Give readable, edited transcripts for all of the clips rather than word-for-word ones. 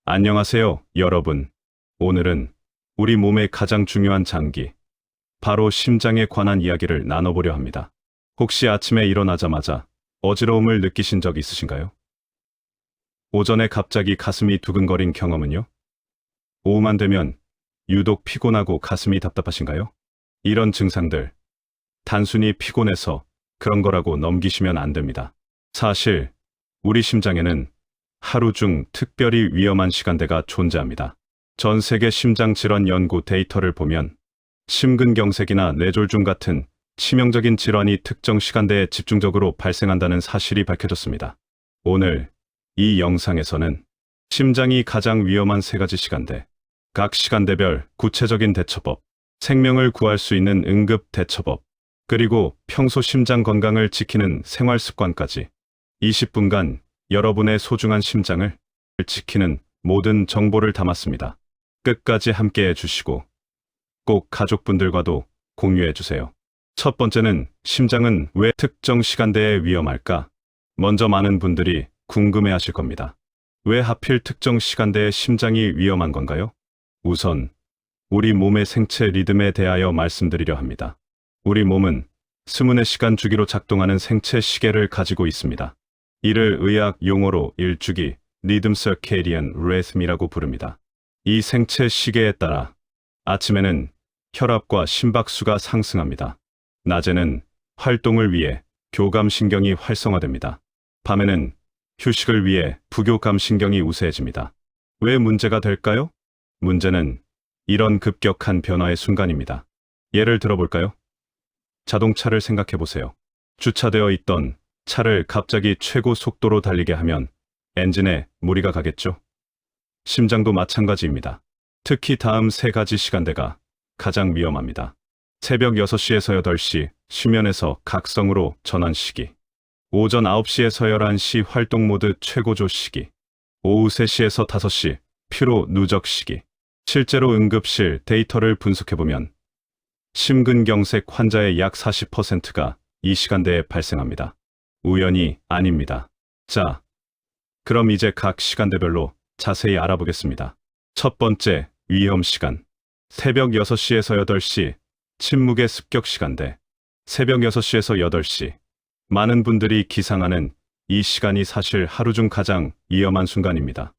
안녕하세요, 여러분. 오늘은 우리 몸의 가장 중요한 장기, 바로 심장에 관한 이야기를 나눠보려 합니다. 혹시 아침에 일어나자마자 어지러움을 느끼신 적 있으신가요? 오전에 갑자기 가슴이 두근거린 경험은요? 오후만 되면 유독 피곤하고 가슴이 답답하신가요? 이런 증상들, 단순히 피곤해서 그런 거라고 넘기시면 안 됩니다. 사실, 우리 심장에는 하루 중 특별히 위험한 시간대가 존재합니다. 전 세계 심장질환 연구 데이터를 보면 심근경색이나 뇌졸중 같은 치명적인 질환이 특정 시간대에 집중적으로 발생한다는 사실이 밝혀졌습니다. 오늘 이 영상에서는 심장이 가장 위험한 세 가지 시간대, 각 시간대별 구체적인 대처법, 생명을 구할 수 있는 응급 대처법, 그리고 평소 심장 건강을 지키는 생활 습관까지 20분간 여러분의 소중한 심장을 지키는 모든 정보를 담았습니다. 끝까지 함께 해주시고 꼭 가족분들과도 공유해주세요. 첫 번째는 심장은 왜 특정 시간대에 위험할까? 먼저 많은 분들이 궁금해하실 겁니다. 왜 하필 특정 시간대에 심장이 위험한 건가요? 우선 우리 몸의 생체 리듬에 대하여 말씀드리려 합니다. 우리 몸은 24시간 주기로 작동하는 생체 시계를 가지고 있습니다. 이를 의학 용어로 일주기, 리듬 서케디언 리듬이라고 부릅니다. 이 생체 시계에 따라 아침에는 혈압과 심박수가 상승합니다. 낮에는 활동을 위해 교감신경이 활성화됩니다. 밤에는 휴식을 위해 부교감신경이 우세해집니다. 왜 문제가 될까요? 문제는 이런 급격한 변화의 순간입니다. 예를 들어볼까요? 자동차를 생각해 보세요. 주차되어 있던 차를 갑자기 최고 속도로 달리게 하면 엔진에 무리가 가겠죠? 심장도 마찬가지입니다. 특히 다음 세 가지 시간대가 가장 위험합니다. 새벽 6시에서 8시, 수면에서 각성으로 전환 시기. 오전 9시에서 11시 활동 모드 최고조 시기. 오후 3시에서 5시 피로 누적 시기. 실제로 응급실 데이터를 분석해보면 심근경색 환자의 약 40%가 이 시간대에 발생합니다. 우연이 아닙니다. 자, 그럼 이제 각 시간대별로 자세히 알아보겠습니다. 첫 번째, 위험 시간. 새벽 6시에서 8시, 침묵의 습격 시간대. 새벽 6시에서 8시. 많은 분들이 기상하는 이 시간이 사실 하루 중 가장 위험한 순간입니다.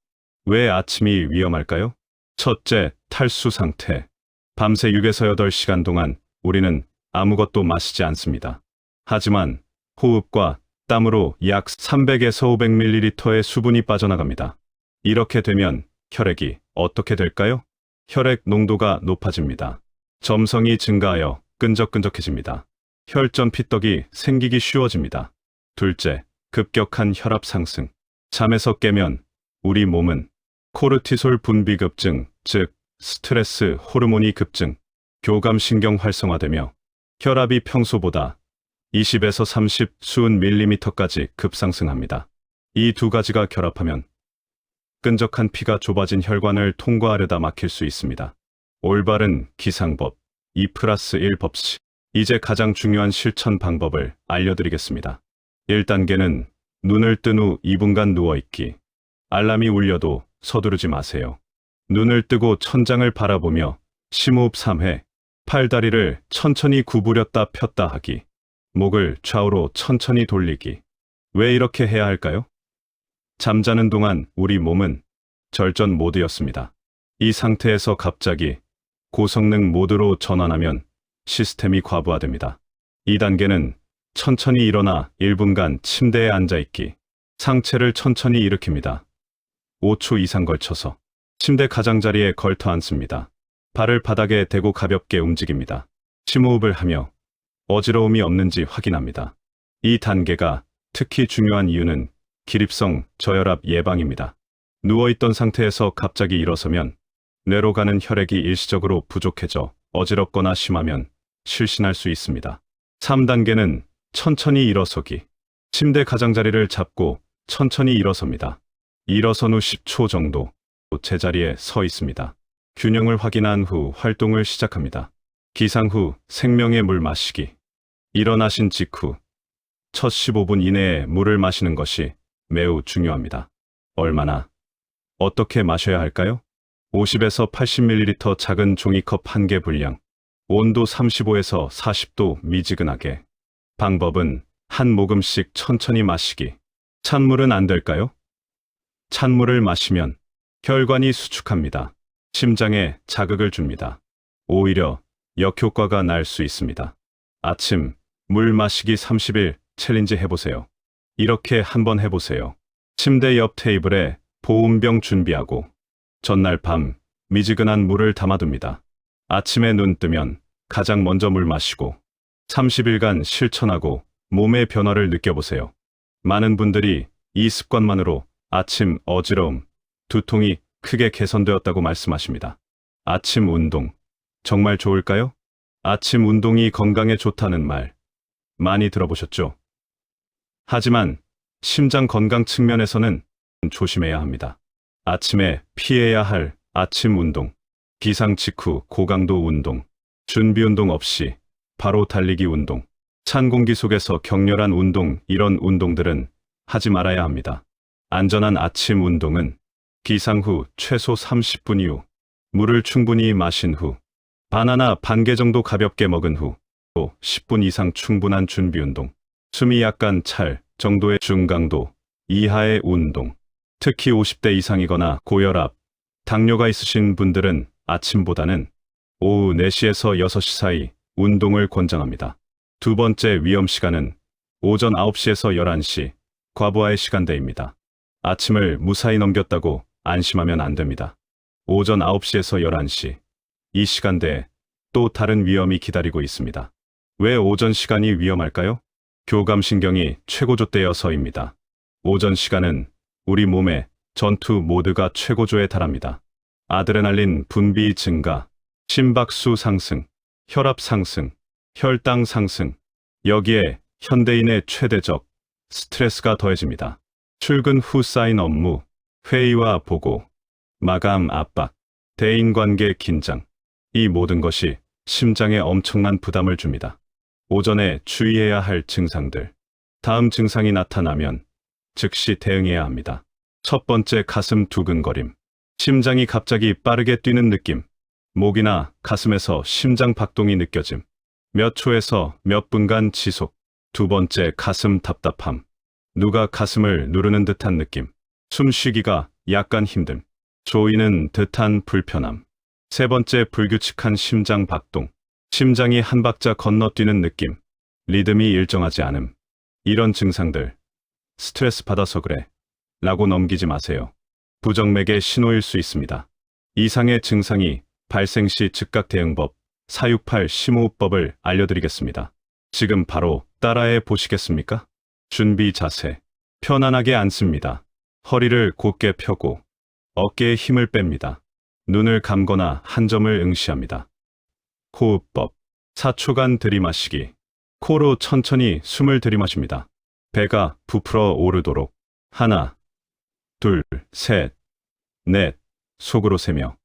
왜 아침이 위험할까요? 첫째, 탈수 상태. 밤새 6에서 8시간 동안 우리는 아무것도 마시지 않습니다. 하지만 호흡과 땀으로 약 300에서 500ml의 수분이 빠져나갑니다. 이렇게 되면 혈액이 어떻게 될까요? 혈액 농도가 높아집니다. 점성이 증가하여 끈적끈적해집니다. 혈전 피떡이 생기기 쉬워집니다. 둘째, 급격한 혈압 상승. 잠에서 깨면 우리 몸은 코르티솔 분비 급증, 즉 스트레스 호르몬이 급증, 교감신경 활성화되며 혈압이 평소보다 20에서 30 수은 밀리미터까지 급상승합니다. 이 두 가지가 결합하면 끈적한 피가 좁아진 혈관을 통과하려다 막힐 수 있습니다. 올바른 기상법 2+1 법칙. 이제 가장 중요한 실천 방법을 알려드리겠습니다. 1단계는 눈을 뜬 후 2분간 누워있기. 알람이 울려도 서두르지 마세요. 눈을 뜨고 천장을 바라보며 심호흡 3회, 팔다리를 천천히 구부렸다 폈다 하기. 목을 좌우로 천천히 돌리기. 왜 이렇게 해야 할까요? 잠자는 동안 우리 몸은 절전 모드였습니다. 이 상태에서 갑자기 고성능 모드로 전환하면 시스템이 과부하됩니다. 2단계는 천천히 일어나 1분간 침대에 앉아있기. 상체를 천천히 일으킵니다. 5초 이상 걸쳐서 침대 가장자리에 걸터 앉습니다. 발을 바닥에 대고 가볍게 움직입니다. 심호흡을 하며 어지러움이 없는지 확인합니다. 이 단계가 특히 중요한 이유는 기립성 저혈압 예방입니다. 누워있던 상태에서 갑자기 일어서면 뇌로 가는 혈액이 일시적으로 부족해져 어지럽거나 심하면 실신할 수 있습니다. 3단계는 천천히 일어서기. 침대 가장자리를 잡고 천천히 일어섭니다. 일어선 후 10초 정도 제자리에 서 있습니다. 균형을 확인한 후 활동을 시작합니다. 기상 후 생명의 물 마시기. 일어나신 직후 첫 15분 이내에 물을 마시는 것이 매우 중요합니다. 얼마나? 어떻게 마셔야 할까요? 50에서 80ml 작은 종이컵 1개 분량. 온도 35에서 40도 미지근하게. 방법은 한 모금씩 천천히 마시기. 찬물은 안 될까요? 찬물을 마시면 혈관이 수축합니다. 심장에 자극을 줍니다. 오히려 역효과가 날 수 있습니다. 아침 물 마시기 30일 챌린지 해보세요. 이렇게 한번 해보세요. 침대 옆 테이블에 보온병 준비하고 전날 밤 미지근한 물을 담아둡니다. 아침에 눈 뜨면 가장 먼저 물 마시고 30일간 실천하고 몸의 변화를 느껴보세요. 많은 분들이 이 습관만으로 아침 어지러움, 두통이 크게 개선되었다고 말씀하십니다. 아침 운동, 정말 좋을까요? 아침 운동이 건강에 좋다는 말, 많이 들어보셨죠? 하지만 심장 건강 측면에서는 조심해야 합니다. 아침에 피해야 할 아침 운동, 기상 직후 고강도 운동, 준비 운동 없이 바로 달리기 운동, 찬 공기 속에서 격렬한 운동, 이런 운동들은 하지 말아야 합니다. 안전한 아침 운동은 기상 후 최소 30분 이후, 물을 충분히 마신 후, 바나나 반 개 정도 가볍게 먹은 후, 또 10분 이상 충분한 준비 운동, 숨이 약간 찰 정도의 중강도 이하의 운동, 특히 50대 이상이거나 고혈압, 당뇨가 있으신 분들은 아침보다는 오후 4시에서 6시 사이 운동을 권장합니다. 두 번째 위험 시간은 오전 9시에서 11시, 과부하의 시간대입니다. 아침을 무사히 넘겼다고 안심하면 안 됩니다. 오전 9시에서 11시, 이 시간대에 또 다른 위험이 기다리고 있습니다. 왜 오전 시간이 위험할까요? 교감신경이 최고조대여서입니다. 오전 시간은 우리 몸의 전투 모드가 최고조에 달합니다. 아드레날린 분비 증가, 심박수 상승, 혈압 상승, 혈당 상승, 여기에 현대인의 최대적 스트레스가 더해집니다. 출근 후 쌓인 업무, 회의와 보고, 마감 압박, 대인관계 긴장, 이 모든 것이 심장에 엄청난 부담을 줍니다. 오전에 주의해야 할 증상들. 다음 증상이 나타나면 즉시 대응해야 합니다. 첫 번째, 가슴 두근거림. 심장이 갑자기 빠르게 뛰는 느낌. 목이나 가슴에서 심장 박동이 느껴짐. 몇 초에서 몇 분간 지속. 두 번째, 가슴 답답함. 누가 가슴을 누르는 듯한 느낌. 숨쉬기가 약간 힘듦. 조이는 듯한 불편함. 세 번째, 불규칙한 심장 박동. 심장이 한 박자 건너뛰는 느낌. 리듬이 일정하지 않음. 이런 증상들 스트레스 받아서 그래 라고 넘기지 마세요. 부정맥의 신호일 수 있습니다. 이상의 증상이 발생 시 즉각 대응법 468 심호흡법을 알려드리겠습니다. 지금 바로 따라해 보시겠습니까? 준비 자세. 편안하게 앉습니다. 허리를 곧게 펴고 어깨에 힘을 뺍니다. 눈을 감거나 한 점을 응시합니다. 호흡법. 4초간 들이마시기. 코로 천천히 숨을 들이마십니다. 배가 부풀어 오르도록. 하나, 둘, 셋, 넷. 속으로 세며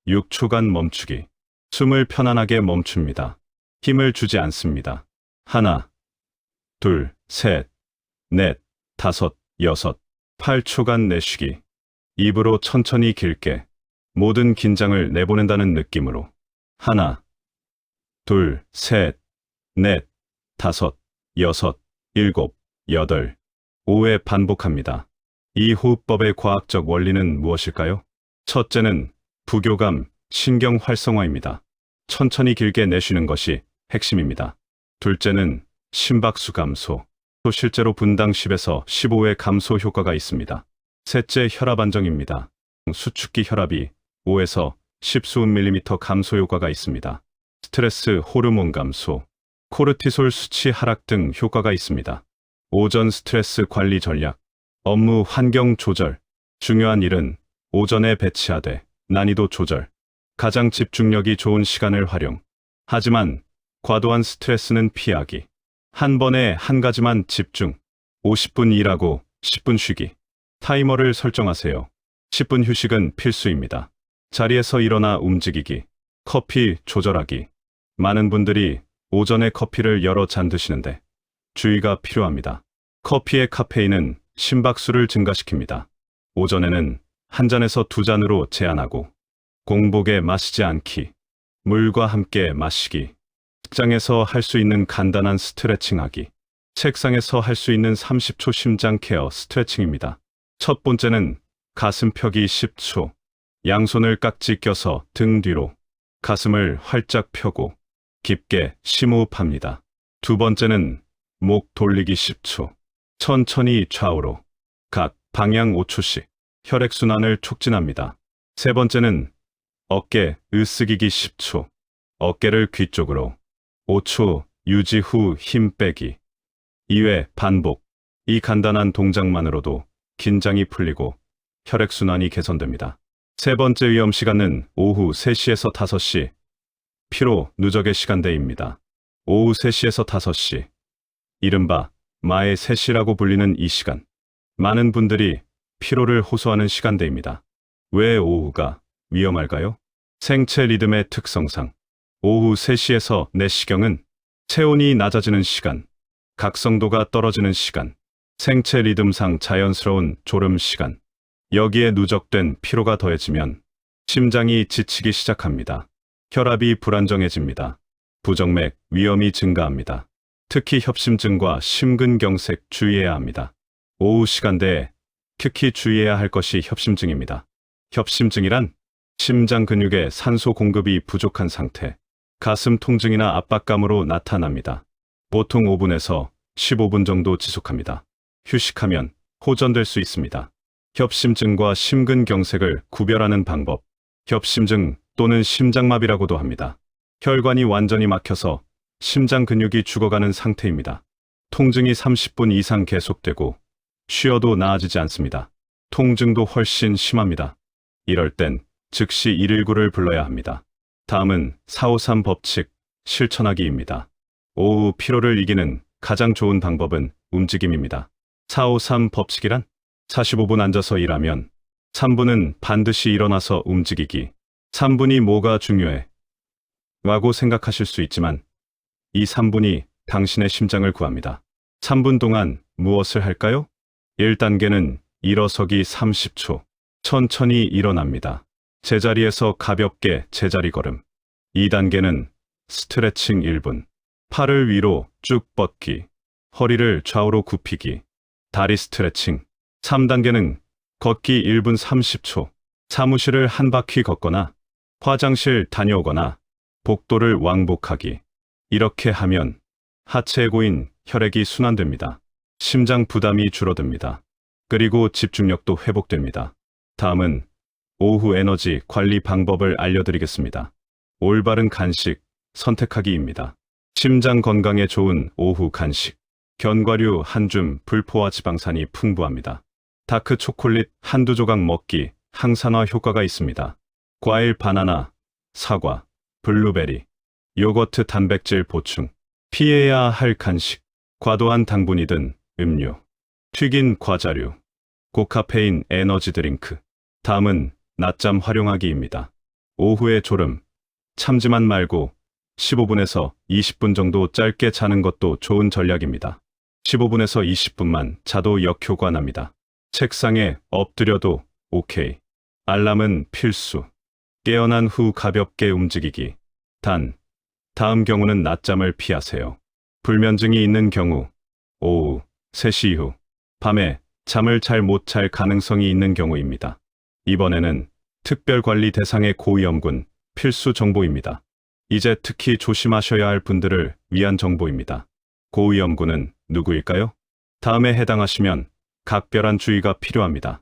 6초간 멈추기. 숨을 편안하게 멈춥니다. 힘을 주지 않습니다. 하나, 둘, 셋, 넷, 다섯, 여섯. 8초간 내쉬기. 입으로 천천히 길게 모든 긴장을 내보낸다는 느낌으로. 하나, 둘, 셋, 넷, 다섯, 여섯, 일곱, 여덟. 5회 반복합니다. 이 호흡법의 과학적 원리는 무엇일까요? 첫째는 부교감, 신경 활성화입니다. 천천히 길게 내쉬는 것이 핵심입니다. 둘째는 심박수 감소. 또 실제로 분당 10에서 15회 감소 효과가 있습니다. 셋째, 혈압 안정입니다. 수축기 혈압이 5에서 10수운 밀리미터 감소 효과가 있습니다. 스트레스 호르몬 감소, 코르티솔 수치 하락 등 효과가 있습니다. 오전 스트레스 관리 전략, 업무 환경 조절. 중요한 일은 오전에 배치하되 난이도 조절. 가장 집중력이 좋은 시간을 활용. 하지만 과도한 스트레스는 피하기. 한 번에 한 가지만 집중. 50분 일하고 10분 쉬기. 타이머를 설정하세요. 10분 휴식은 필수입니다. 자리에서 일어나 움직이기. 커피 조절하기. 많은 분들이 오전에 커피를 여러 잔 드시는데 주의가 필요합니다. 커피의 카페인은 심박수를 증가시킵니다. 오전에는 한 잔에서 두 잔으로 제한하고 공복에 마시지 않기, 물과 함께 마시기, 직장에서 할 수 있는 간단한 스트레칭하기, 책상에서 할 수 있는 30초 심장 케어 스트레칭입니다. 첫 번째는 가슴 펴기 10초. 양손을 깍지 껴서 등 뒤로 가슴을 활짝 펴고 깊게 심호흡합니다. 두 번째는 목 돌리기 10초. 천천히 좌우로 각 방향 5초씩 혈액순환을 촉진합니다. 세 번째는 어깨 으쓱이기 10초. 어깨를 귀 쪽으로 5초 유지 후 힘 빼기. 2회 반복. 이 간단한 동작만으로도 긴장이 풀리고 혈액순환이 개선됩니다. 세 번째 위험 시간은 오후 3시에서 5시. 피로 누적의 시간대입니다. 오후 3시에서 5시. 이른바 마의 3시라고 불리는 이 시간. 많은 분들이 피로를 호소하는 시간대입니다. 왜 오후가 위험할까요? 생체 리듬의 특성상 오후 3시에서 4시경은 체온이 낮아지는 시간, 각성도가 떨어지는 시간, 생체 리듬상 자연스러운 졸음 시간. 여기에 누적된 피로가 더해지면 심장이 지치기 시작합니다. 혈압이 불안정해집니다. 부정맥 위험이 증가합니다. 특히 협심증과 심근경색 주의해야 합니다. 오후 시간대에 특히 주의해야 할 것이 협심증입니다. 협심증이란 심장 근육에 산소 공급이 부족한 상태, 가슴 통증이나 압박감으로 나타납니다. 보통 5분에서 15분 정도 지속합니다. 휴식하면 호전될 수 있습니다. 협심증과 심근경색을 구별하는 방법. 협심증 또는 심장마비라고도 합니다. 혈관이 완전히 막혀서 심장 근육이 죽어가는 상태입니다. 통증이 30분 이상 계속되고 쉬어도 나아지지 않습니다. 통증도 훨씬 심합니다. 이럴 땐 즉시 119를 불러야 합니다. 다음은 453 법칙 실천하기입니다. 오후 피로를 이기는 가장 좋은 방법은 움직임입니다. 453 법칙이란 45분 앉아서 일하면 3분은 반드시 일어나서 움직이기. 3분이 뭐가 중요해? 라고 생각하실 수 있지만 이 3분이 당신의 심장을 구합니다. 3분 동안 무엇을 할까요? 1단계는 일어서기 30초. 천천히 일어납니다. 제자리에서 가볍게 제자리 걸음. 2단계는 스트레칭 1분. 팔을 위로 쭉 뻗기. 허리를 좌우로 굽히기. 다리 스트레칭. 3단계는 걷기 1분 30초. 사무실을 한 바퀴 걷거나 화장실 다녀오거나 복도를 왕복하기. 이렇게 하면 하체에 고인 혈액이 순환됩니다. 심장 부담이 줄어듭니다. 그리고 집중력도 회복됩니다. 다음은 오후 에너지 관리 방법을 알려드리겠습니다. 올바른 간식 선택하기입니다. 심장 건강에 좋은 오후 간식. 견과류 한 줌, 불포화 지방산이 풍부합니다. 다크 초콜릿 한두 조각 먹기, 항산화 효과가 있습니다. 과일 바나나, 사과, 블루베리, 요거트 단백질 보충. 피해야 할 간식. 과도한 당분이 든 음료, 튀긴 과자류, 고카페인 에너지 드링크. 다음은 낮잠 활용하기입니다. 오후에 졸음, 참지만 말고 15분에서 20분 정도 짧게 자는 것도 좋은 전략입니다. 15분에서 20분만 자도 역효과납니다. 책상에 엎드려도 오케이. 알람은 필수. 깨어난 후 가볍게 움직이기. 다음 경우는 낮잠을 피하세요. 불면증이 있는 경우, 오후 3시 이후, 밤에 잠을 잘 못 잘 가능성이 있는 경우입니다. 이번에는 특별관리 대상의 고위험군 필수 정보입니다. 이제 특히 조심하셔야 할 분들을 위한 정보입니다. 고위험군은 누구일까요? 다음에 해당하시면 각별한 주의가 필요합니다.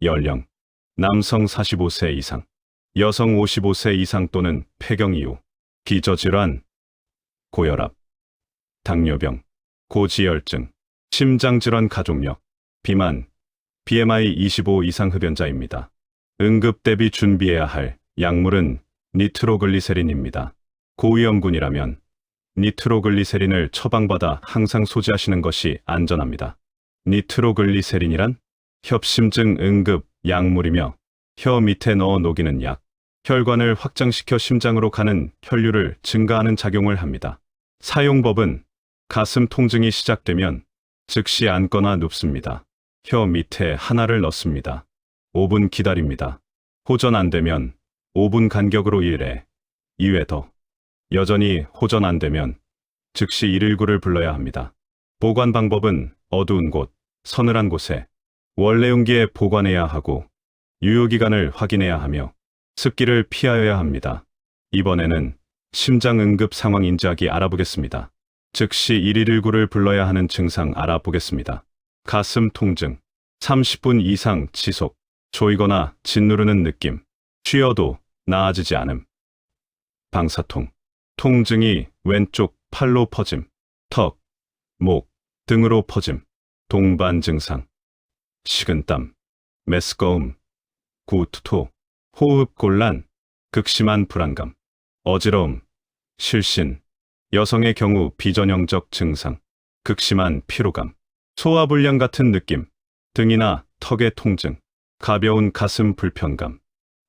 연령, 남성 45세 이상, 여성 55세 이상 또는 폐경 이후, 기저질환, 고혈압, 당뇨병, 고지혈증, 심장질환 가족력, 비만, BMI 25 이상 흡연자입니다. 응급 대비 준비해야 할 약물은 니트로글리세린입니다. 고위험군이라면 니트로글리세린을 처방받아 항상 소지하시는 것이 안전합니다. 니트로글리세린이란 협심증 응급 약물이며 혀 밑에 넣어 녹이는 약, 혈관을 확장시켜 심장으로 가는 혈류를 증가하는 작용을 합니다. 사용법은 가슴 통증이 시작되면 즉시 앉거나 눕습니다. 혀 밑에 하나를 넣습니다. 5분 기다립니다. 호전 안 되면 5분 간격으로 1회, 2회 더. 여전히 호전 안 되면 즉시 119를 불러야 합니다. 보관 방법은 어두운 곳, 서늘한 곳에 원래 용기에 보관해야 하고 유효기간을 확인해야 하며 습기를 피하여야 합니다. 이번에는 심장 응급 상황 인지하기 알아보겠습니다. 즉시 119를 불러야 하는 증상 알아보겠습니다. 가슴 통증, 30분 이상 지속, 조이거나 짓누르는 느낌, 쉬어도 나아지지 않음. 방사통, 통증이 왼쪽 팔로 퍼짐, 턱, 목 등으로 퍼짐. 동반 증상, 식은땀, 메스꺼움, 구토, 호흡 곤란, 극심한 불안감, 어지러움, 실신. 여성의 경우 비전형적 증상, 극심한 피로감, 소화불량 같은 느낌, 등이나 턱의 통증, 가벼운 가슴 불편감.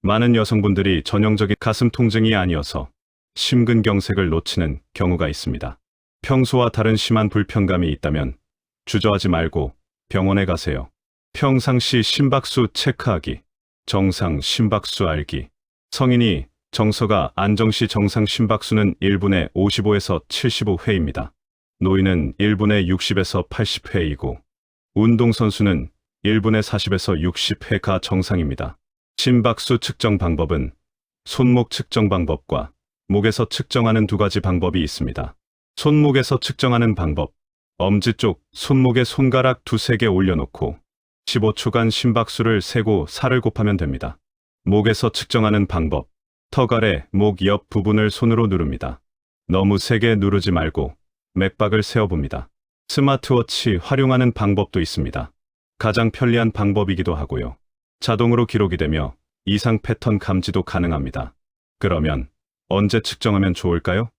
많은 여성분들이 전형적인 가슴 통증이 아니어서 심근경색을 놓치는 경우가 있습니다. 평소와 다른 심한 불편감이 있다면 주저하지 말고 병원에 가세요. 평상시 심박수 체크하기, 정상 심박수 알기. 성인이 정서가 안정시 정상 심박수는 1분에 55에서 75회입니다. 노인은 1분에 60에서 80회이고 운동선수는 1분에 40에서 60회가 정상입니다. 심박수 측정 방법은 손목 측정 방법과 목에서 측정하는 두 가지 방법이 있습니다. 손목에서 측정하는 방법, 엄지 쪽 손목에 손가락 두세 개 올려놓고 15초간 심박수를 세고 살을 곱하면 됩니다. 목에서 측정하는 방법, 턱 아래 목 옆 부분을 손으로 누릅니다. 너무 세게 누르지 말고 맥박을 세어봅니다. 스마트워치 활용하는 방법도 있습니다. 가장 편리한 방법이기도 하고요. 자동으로 기록이 되며 이상 패턴 감지도 가능합니다. 그러면 언제 측정하면 좋을까요?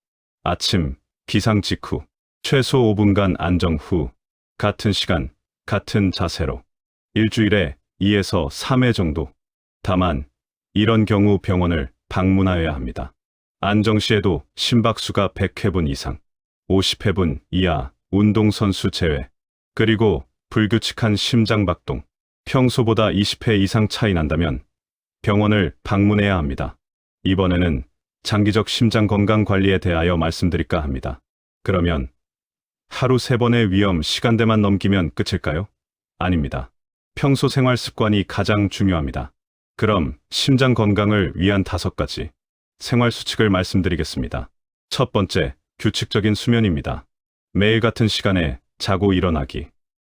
아침, 기상 직후, 최소 5분간 안정 후, 같은 시간, 같은 자세로. 일주일에 2에서 3회 정도. 다만 이런 경우 병원을 방문하여야 합니다. 안정 시에도 심박수가 100회분 이상, 50회분 이하 운동선수 제외, 그리고 불규칙한 심장박동, 평소보다 20회 이상 차이 난다면 병원을 방문해야 합니다. 이번에는 장기적 심장 건강 관리에 대하여 말씀드릴까 합니다. 그러면 하루 3번의 위험 시간대만 넘기면 끝일까요? 아닙니다. 평소 생활 습관이 가장 중요합니다. 그럼 심장 건강을 위한 5가지 생활 수칙을 말씀드리겠습니다. 첫 번째, 규칙적인 수면입니다. 매일 같은 시간에 자고 일어나기.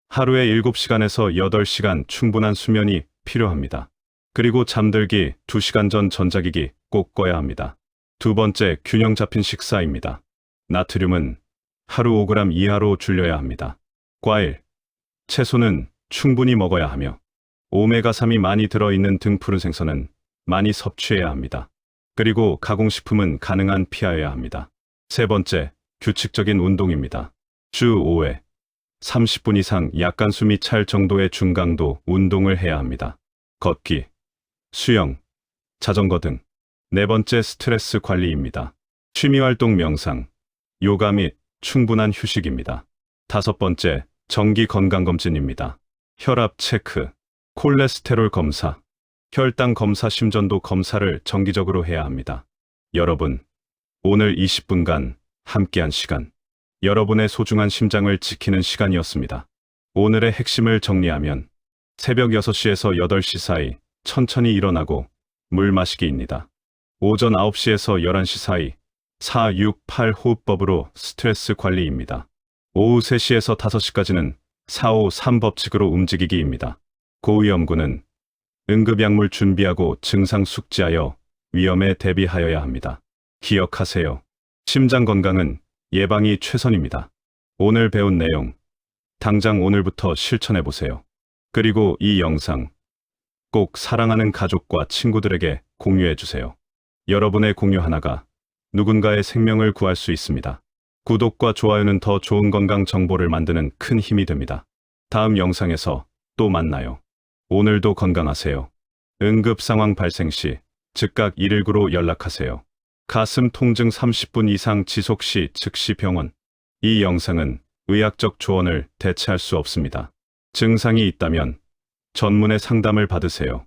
하루에 7시간에서 8시간 충분한 수면이 필요합니다. 그리고 잠들기 2시간 전 전자기기 꼭 꺼야 합니다. 두 번째, 균형 잡힌 식사입니다. 나트륨은 하루 5g 이하로 줄여야 합니다. 과일, 채소는 충분히 먹어야 하며 오메가3이 많이 들어있는 등푸른 생선은 많이 섭취해야 합니다. 그리고 가공식품은 가능한 피하여야 합니다. 세 번째, 규칙적인 운동입니다. 주 5회, 30분 이상 약간 숨이 찰 정도의 중강도 운동을 해야 합니다. 걷기, 수영, 자전거 등. 네 번째, 스트레스 관리입니다. 취미활동 명상, 요가 및 충분한 휴식입니다. 다섯 번째, 정기 건강검진입니다. 혈압 체크, 콜레스테롤 검사, 혈당 검사 심전도 검사를 정기적으로 해야 합니다. 여러분, 오늘 20분간 함께한 시간, 여러분의 소중한 심장을 지키는 시간이었습니다. 오늘의 핵심을 정리하면 새벽 6시에서 8시 사이 천천히 일어나고 물 마시기입니다. 오전 9시에서 11시 사이 4-6-8 호흡법으로 스트레스 관리입니다. 오후 3시에서 5시까지는 4-5-3 법칙으로 움직이기입니다. 고위험군은 응급약물 준비하고 증상 숙지하여 위험에 대비하여야 합니다. 기억하세요. 심장 건강은 예방이 최선입니다. 오늘 배운 내용, 당장 오늘부터 실천해보세요. 그리고 이 영상 꼭 사랑하는 가족과 친구들에게 공유해주세요. 여러분의 공유 하나가 누군가의 생명을 구할 수 있습니다. 구독과 좋아요는 더 좋은 건강 정보를 만드는 큰 힘이 됩니다. 다음 영상에서 또 만나요. 오늘도 건강하세요. 응급 상황 발생 시 즉각 119로 연락하세요. 가슴 통증 30분 이상 지속 시 즉시 병원. 이 영상은 의학적 조언을 대체할 수 없습니다. 증상이 있다면 전문의 상담을 받으세요.